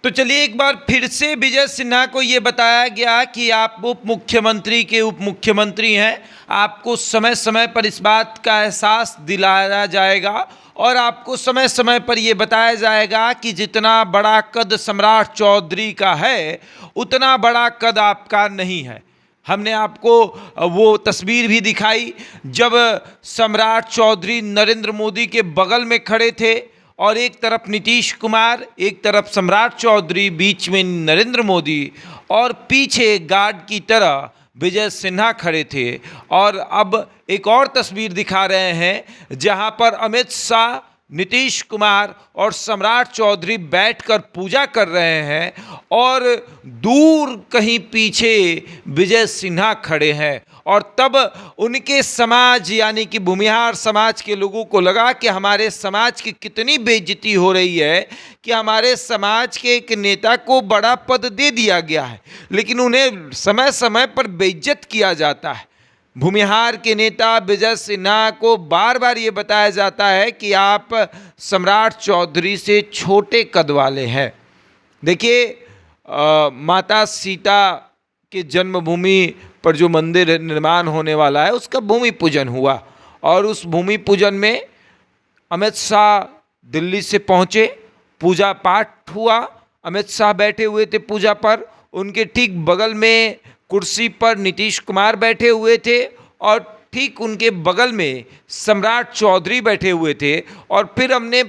तो चलिए एक बार फिर से विजय सिन्हा को ये बताया गया कि आप उप मुख्यमंत्री के उप मुख्यमंत्री हैं। आपको समय समय पर इस बात का एहसास दिलाया जाएगा और आपको समय समय पर यह बताया जाएगा कि जितना बड़ा कद सम्राट चौधरी का है उतना बड़ा कद आपका नहीं है। हमने आपको वो तस्वीर भी दिखाई जब सम्राट चौधरी नरेंद्र मोदी के बगल में खड़े थे और एक तरफ नीतीश कुमार, एक तरफ सम्राट चौधरी, बीच में नरेंद्र मोदी और पीछे गार्ड की तरह विजय सिन्हा खड़े थे। और अब एक और तस्वीर दिखा रहे हैं जहां पर अमित शाह, नीतीश कुमार और सम्राट चौधरी बैठकर पूजा कर रहे हैं और दूर कहीं पीछे विजय सिन्हा खड़े हैं। और तब उनके समाज यानी कि भूमिहार समाज के लोगों को लगा कि हमारे समाज की कितनी बेइज्जती हो रही है कि हमारे समाज के एक नेता को बड़ा पद दे दिया गया है लेकिन उन्हें समय समय पर बेइज्जत किया जाता है। भूमिहार के नेता विजय सिन्हा को बार बार ये बताया जाता है कि आप सम्राट चौधरी से छोटे कद वाले हैं। देखिए, माता सीता के जन्मभूमि पर जो मंदिर निर्माण होने वाला है उसका भूमि पूजन हुआ और उस भूमि पूजन में अमित शाह दिल्ली से पहुँचे, पूजा पाठ हुआ। अमित शाह बैठे हुए थे पूजा पर, उनके ठीक बगल में कुर्सी पर नीतीश कुमार बैठे हुए थे और ठीक उनके बगल में सम्राट चौधरी बैठे हुए थे। और फिर हमने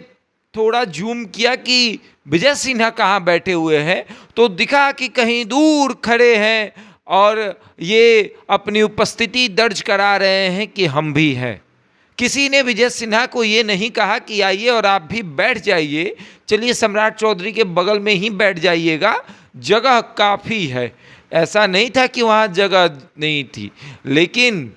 थोड़ा जूम किया कि विजय सिन्हा कहाँ बैठे हुए हैं तो दिखा कि कहीं दूर खड़े हैं और ये अपनी उपस्थिति दर्ज करा रहे हैं कि हम भी हैं। किसी ने विजय सिन्हा को ये नहीं कहा कि आइए और आप भी बैठ जाइए, चलिए सम्राट चौधरी के बगल में ही बैठ जाइएगा, जगह काफ़ी है। ऐसा नहीं था कि वहाँ जगह नहीं थी, लेकिन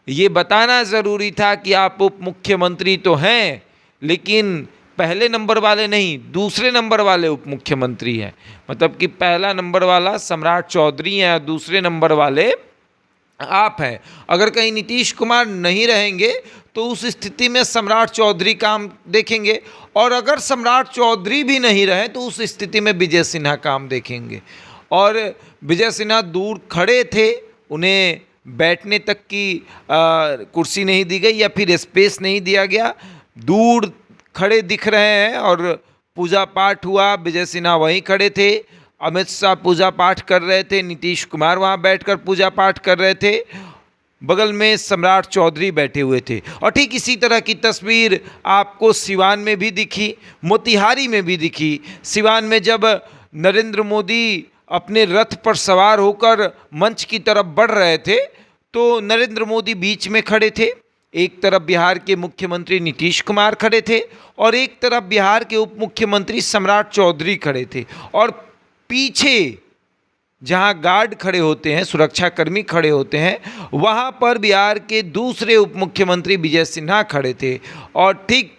ये बताना ज़रूरी था कि आप उप मुख्यमंत्री तो हैं लेकिन पहले नंबर वाले नहीं, दूसरे नंबर वाले उप मुख्यमंत्री हैं। मतलब कि पहला नंबर वाला सम्राट चौधरी हैं और दूसरे नंबर वाले आप हैं। अगर कहीं नीतीश कुमार नहीं रहेंगे तो उस स्थिति में सम्राट चौधरी काम देखेंगे और अगर सम्राट चौधरी भी नहीं रहे तो उस स्थिति में विजय सिन्हा काम देखेंगे। और विजय सिन्हा दूर खड़े थे, उन्हें बैठने तक की कुर्सी नहीं दी गई या फिर स्पेस नहीं दिया गया, दूर खड़े दिख रहे हैं और पूजा पाठ हुआ। विजय सिन्हा वहीं खड़े थे, अमित शाह पूजा पाठ कर रहे थे, नीतीश कुमार वहाँ बैठकर पूजा पाठ कर रहे थे, बगल में सम्राट चौधरी बैठे हुए थे। और ठीक इसी तरह की तस्वीर आपको सिवान में भी दिखी, मोतिहारी में भी दिखी। सिवान में जब नरेंद्र मोदी अपने रथ पर सवार होकर मंच की तरफ बढ़ रहे थे तो नरेंद्र मोदी बीच में खड़े थे, एक तरफ बिहार के मुख्यमंत्री नीतीश कुमार खड़े थे और एक तरफ बिहार के उप मुख्यमंत्री सम्राट चौधरी खड़े थे। और पीछे जहां गार्ड खड़े होते हैं, सुरक्षाकर्मी खड़े होते हैं, वहां पर बिहार के दूसरे उप मुख्यमंत्री विजय सिन्हा खड़े थे। और ठीक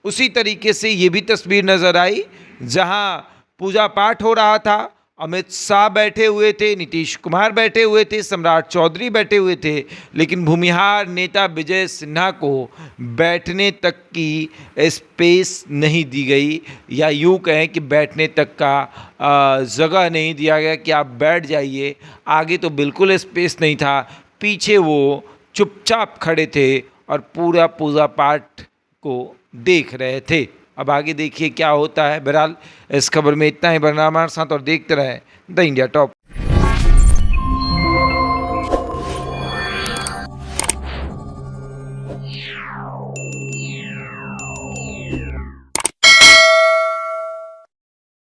उसी तरीके से ये भी तस्वीर नज़र आई जहां पूजा पाठ हो रहा था, अमित शाह बैठे हुए थे, नीतीश कुमार बैठे हुए थे, सम्राट चौधरी बैठे हुए थे, लेकिन भूमिहार नेता विजय सिन्हा को बैठने तक की स्पेस नहीं दी गई या यूँ कहें कि बैठने तक का जगह नहीं दिया गया कि आप बैठ जाइए। आगे तो बिल्कुल स्पेस नहीं था, पीछे वो चुपचाप खड़े थे और पूरा पूजा पाठ को देख रहे थे। अब आगे देखिए क्या होता है। बहरहाल इस खबर में इतना ही, बना हमारे साथ और देखते रहें द इंडिया टॉप।